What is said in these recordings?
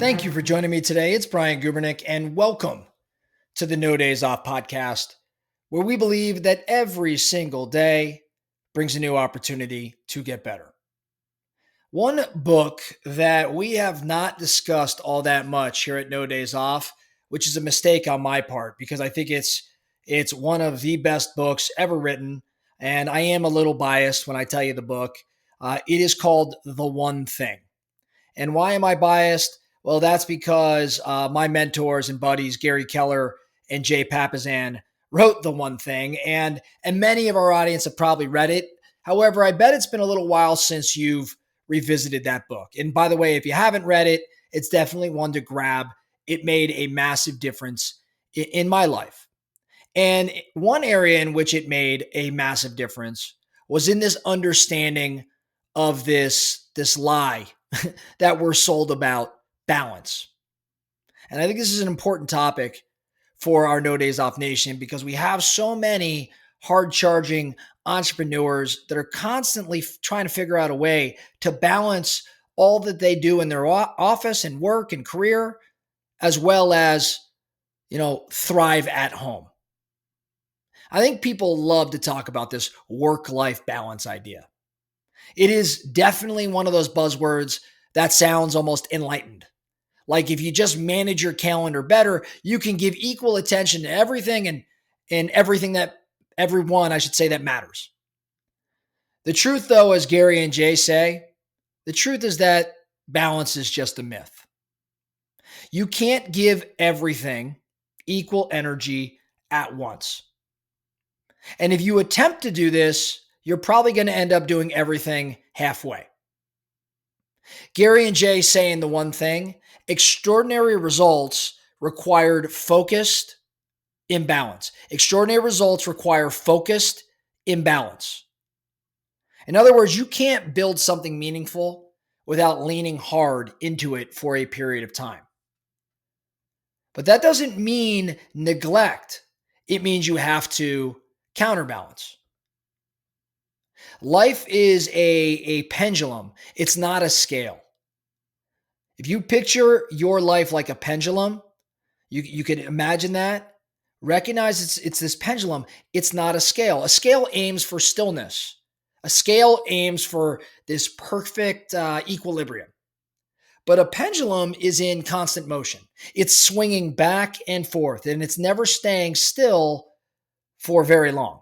Thank you for joining me today. It's Brian Gubernick, and welcome to the No Days Off podcast, where we believe that every single day brings a new opportunity to get better. One book that we have not discussed all that much here at No Days Off, which is a mistake on my part because I think it's one of the best books ever written, and I am a little biased when I tell you the book. It is called The One Thing. And why am I biased? Well, that's because my mentors and buddies, Gary Keller and Papasan, wrote The One Thing, and many of our audience have probably read it. However, I bet it's been a little while since you've revisited that book. And by the way, if you haven't read it, it's definitely one to grab. It made a massive difference in my life. And one area in which it made a massive difference was in this understanding of this lie that we're sold about balance. And I think this is an important topic for our No Days Off Nation because we have so many hard charging entrepreneurs that are constantly trying to figure out a way to balance all that they do in their office and work and career, as well as, thrive at home. I think people love to talk about this work-life balance idea. It is definitely one of those buzzwords that sounds almost enlightened. Like if you just manage your calendar better, you can give equal attention to everything and everything that everyone, I should say, that matters. The truth, though, as Gary and Jay say, the truth is that balance is just a myth. You can't give everything equal energy at once. And if you attempt to do this, you're probably going to end up doing everything halfway. Gary and Jay saying The One Thing, extraordinary results required focused imbalance. Extraordinary results require focused imbalance. In other words, you can't build something meaningful without leaning hard into it for a period of time. But that doesn't mean neglect. It means you have to counterbalance. Life is a pendulum. It's not a scale. If you picture your life like a pendulum, you can imagine that. Recognize it's this pendulum. It's not a scale. A scale aims for stillness. A scale aims for this perfect equilibrium. But a pendulum is in constant motion. It's swinging back and forth, and it's never staying still for very long.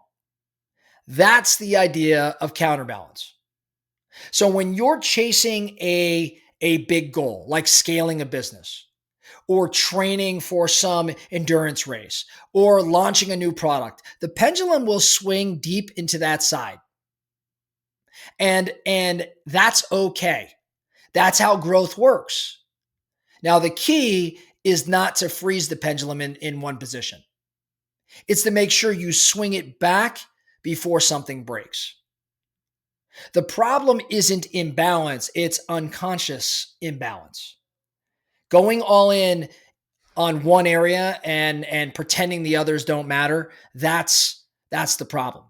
That's the idea of counterbalance. So when you're chasing a big goal, like scaling a business, or training for some endurance race, or launching a new product, the pendulum will swing deep into that side. And that's okay. That's how growth works. Now, the key is not to freeze the pendulum in one position. It's to make sure you swing it back before something breaks. The problem isn't imbalance, it's unconscious imbalance. Going all in on one area and pretending the others don't matter, that's the problem.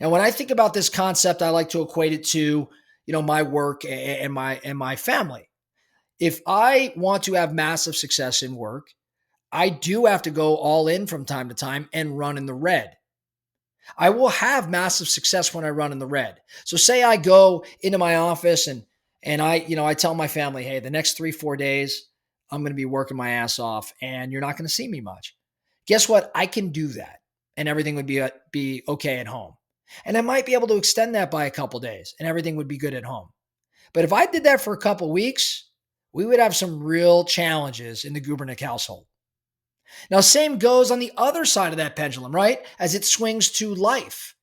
Now, when I think about this concept, I like to equate it to, my work and my family. If I want to have massive success in work, I do have to go all in from time to time and run in the red. I will have massive success when I run in the red. So say I go into my office and I tell my family, hey, the next 3-4 days, I'm going to be working my ass off and you're not going to see me much. Guess what? I can do that and everything would be okay at home. And I might be able to extend that by a couple days and everything would be good at home. But if I did that for a couple weeks, we would have some real challenges in the Gubernick household. Now, same goes on the other side of that pendulum, right? As it swings to life.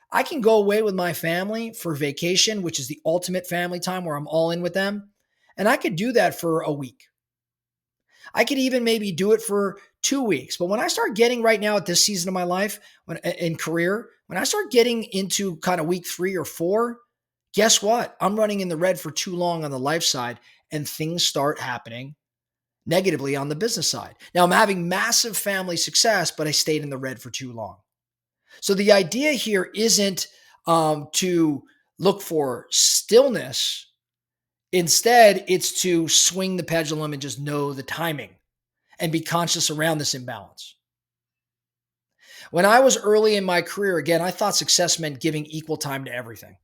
I can go away with my family for vacation, which is the ultimate family time where I'm all in with them. And I could do that for a week. I could even maybe do it for 2 weeks. But when I start getting right now at this season of my life in career, when I start getting into kind of week 3 or 4, guess what? I'm running in the red for too long on the life side and things start happening negatively on the business side. Now I'm having massive family success, but I stayed in the red for too long. So the idea here isn't to look for stillness. Instead, it's to swing the pendulum and just know the timing and be conscious around this imbalance. When I was early in my career, again, I thought success meant giving equal time to everything.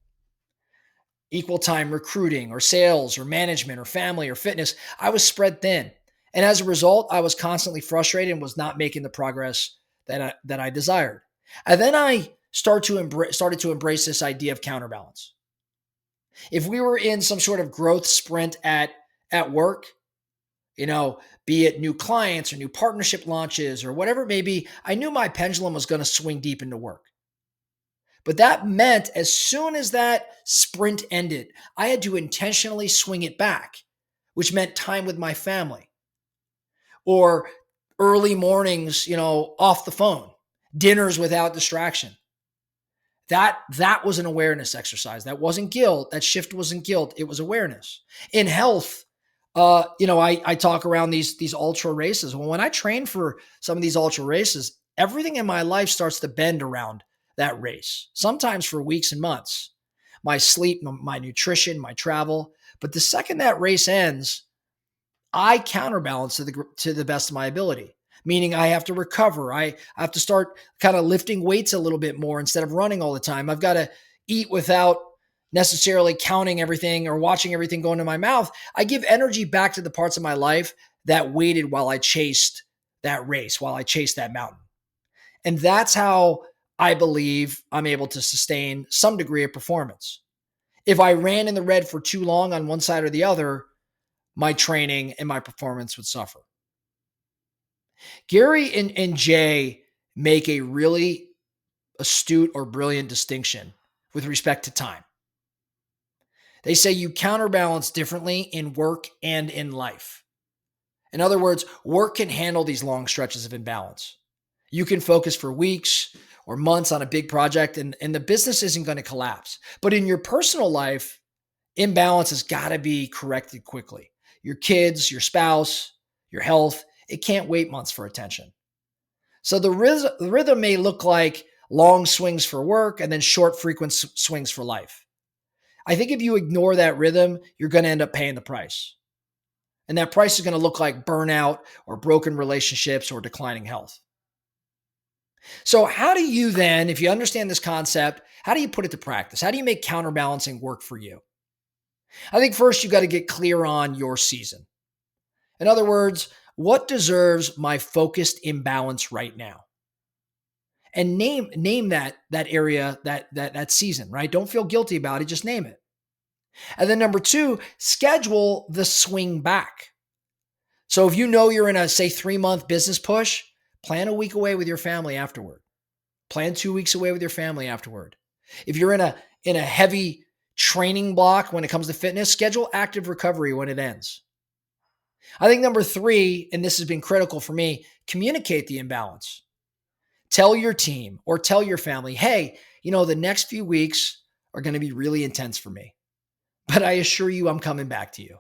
Equal time recruiting or sales or management or family or fitness. I was spread thin. And as a result, I was constantly frustrated and was not making the progress that I desired. And then I started to embrace this idea of counterbalance. If we were in some sort of growth sprint at work, be it new clients or new partnership launches or whatever it may be, I knew my pendulum was going to swing deep into work. But that meant as soon as that sprint ended, I had to intentionally swing it back, which meant time with my family or early mornings, off the phone, dinners without distraction. That was an awareness exercise. That wasn't guilt. That shift wasn't guilt. It was awareness. In health, I talk around these ultra races. Well, when I train for some of these ultra races, everything in my life starts to bend around that race, sometimes for weeks and months. My sleep, my nutrition, my travel. But the second that race ends, I counterbalance to the best of my ability, meaning I have to recover. I have to start kind of lifting weights a little bit more instead of running all the time. I've got to eat without necessarily counting everything or watching everything go into my mouth. I give energy back to the parts of my life that waited while I chased that race, while I chased that mountain. And that's how I believe I'm able to sustain some degree of performance. If I ran in the red for too long on one side or the other, my training and my performance would suffer. Gary and Jay make a really astute or brilliant distinction with respect to time. They say you counterbalance differently in work and in life. In other words, work can handle these long stretches of imbalance. You can focus for weeks or months on a big project and the business isn't going to collapse. But in your personal life, imbalance has got to be corrected quickly. Your kids, your spouse, your health, it can't wait months for attention. So the rhythm may look like long swings for work and then short, frequent swings for life. I think if you ignore that rhythm, you're going to end up paying the price. And that price is going to look like burnout or broken relationships or declining health. So, how do you then, if you understand this concept, how do you put it to practice? How do you make counterbalancing work for you? I think first you got to get clear on your season. In other words, what deserves my focused imbalance right now? And name that area, that season, right? Don't feel guilty about it, just name it. And then number two, schedule the swing back. So if you know you're in a say 3-month business push, plan a week away with your family afterward. Plan 2 weeks away with your family afterward. If you're in a heavy training block when it comes to fitness, schedule active recovery when it ends. I think number three, and this has been critical for me, communicate the imbalance. Tell your team or tell your family, hey, the next few weeks are going to be really intense for me, but I assure you I'm coming back to you.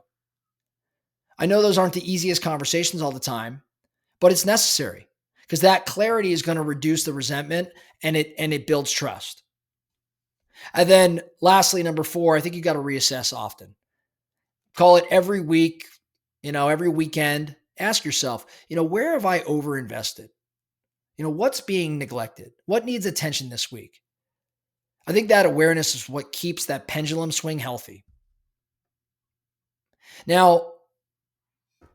I know those aren't the easiest conversations all the time, but it's necessary because that clarity is going to reduce the resentment and it builds trust. And then lastly, number four, I think you got to reassess often. Call it every week, every weekend. Ask yourself, where have I overinvested? What's being neglected? What needs attention this week? I think that awareness is what keeps that pendulum swing healthy. Now,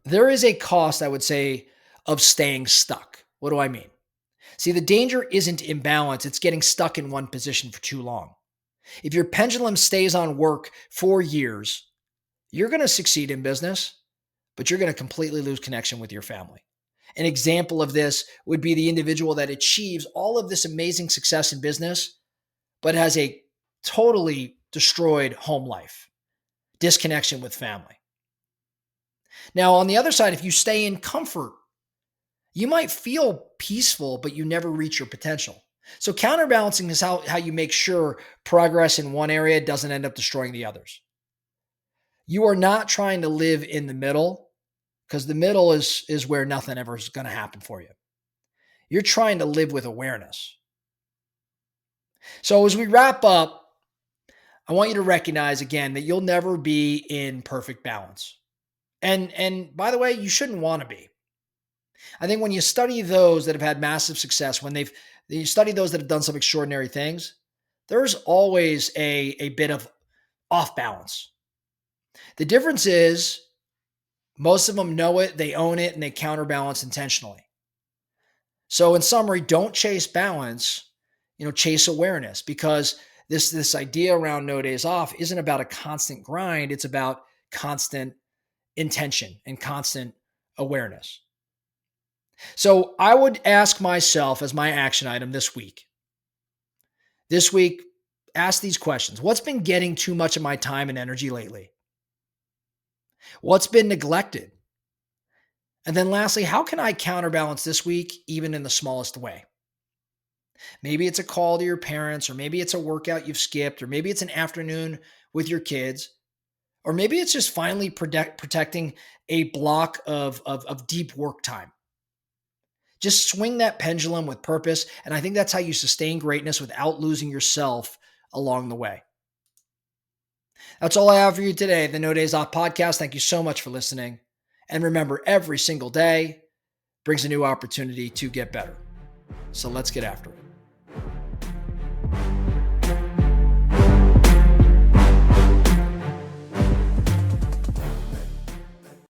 there is a cost, I would say, of staying stuck. What do I mean? See, the danger isn't imbalance, it's getting stuck in one position for too long. If your pendulum stays on work for years, you're going to succeed in business, but you're going to completely lose connection with your family. An example of this would be the individual that achieves all of this amazing success in business, but has a totally destroyed home life, disconnection with family. Now, on the other side, if you stay in comfort, you might feel peaceful, but you never reach your potential. So counterbalancing is how you make sure progress in one area doesn't end up destroying the others. You are not trying to live in the middle because the middle is where nothing ever is going to happen for you. You're trying to live with awareness. So as we wrap up, I want you to recognize again that you'll never be in perfect balance. And by the way, you shouldn't want to be. I think when you study those that have had massive success, when you study those that have done some extraordinary things, there's always a bit of off balance. The difference is most of them know it, they own it, and they counterbalance intentionally. So in summary, don't chase balance, chase awareness, because this idea around no days off isn't about a constant grind, it's about constant intention and constant awareness. So I would ask myself as my action item this week, ask these questions. What's been getting too much of my time and energy lately? What's been neglected? And then lastly, how can I counterbalance this week, even in the smallest way? Maybe it's a call to your parents, or maybe it's a workout you've skipped, or maybe it's an afternoon with your kids, or maybe it's just finally protecting a block of deep work time. Just swing that pendulum with purpose. And I think that's how you sustain greatness without losing yourself along the way. That's all I have for you today, the No Days Off podcast. Thank you so much for listening. And remember, every single day brings a new opportunity to get better. So let's get after it.